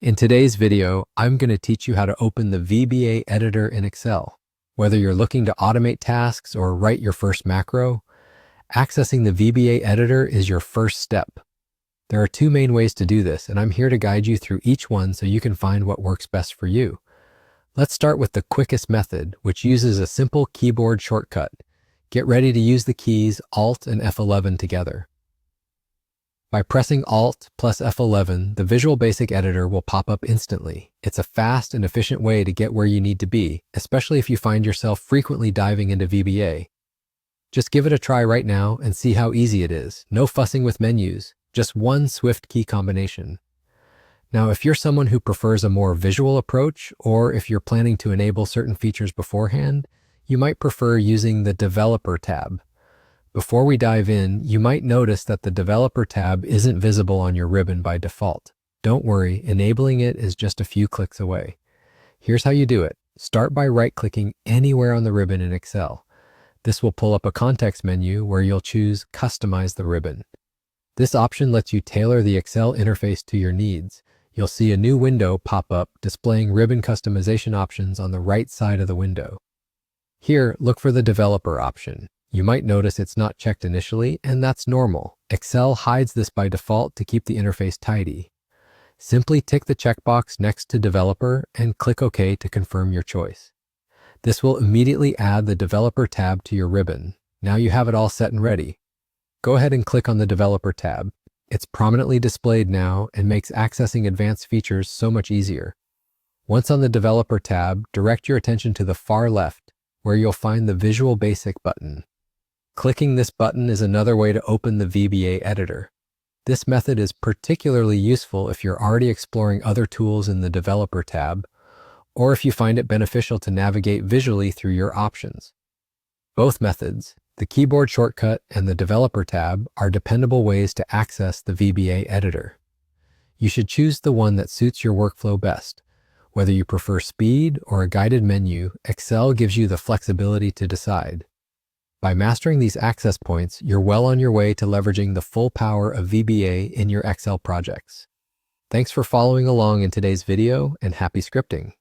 In today's video, I'm going to teach you how to open the VBA editor in Excel. Whether you're looking to automate tasks or write your first macro, accessing the VBA editor is your first step. There are two main ways to do this, and I'm here to guide you through each one so you can find what works best for you. Let's start with the quickest method, which uses a simple keyboard shortcut. Get ready to use the keys Alt and F11 together. By pressing Alt plus F11, the Visual Basic Editor will pop up instantly. It's a fast and efficient way to get where you need to be, especially if you find yourself frequently diving into VBA. Just give it a try right now and see how easy it is. No fussing with menus, just one swift key combination. Now, if you're someone who prefers a more visual approach, or if you're planning to enable certain features beforehand, you might prefer using the Developer tab. Before we dive in, you might notice that the Developer tab isn't visible on your ribbon by default. Don't worry, enabling it is just a few clicks away. Here's how you do it. Start by right-clicking anywhere on the ribbon in Excel. This will pull up a context menu where you'll choose Customize the ribbon. This option lets you tailor the Excel interface to your needs. You'll see a new window pop up displaying ribbon customization options on the right side of the window. Here, look for the Developer option. You might notice it's not checked initially, and that's normal. Excel hides this by default to keep the interface tidy. Simply tick the checkbox next to Developer and click OK to confirm your choice. This will immediately add the Developer tab to your ribbon. Now you have it all set and ready. Go ahead and click on the Developer tab. It's prominently displayed now and makes accessing advanced features so much easier. Once on the Developer tab, direct your attention to the far left, where you'll find the Visual Basic button. Clicking this button is another way to open the VBA editor. This method is particularly useful if you're already exploring other tools in the Developer tab, or if you find it beneficial to navigate visually through your options. Both methods, the keyboard shortcut and the Developer tab, are dependable ways to access the VBA editor. You should choose the one that suits your workflow best. Whether you prefer speed or a guided menu, Excel gives you the flexibility to decide. By mastering these access points, you're well on your way to leveraging the full power of VBA in your Excel projects. Thanks for following along in today's video, and happy scripting.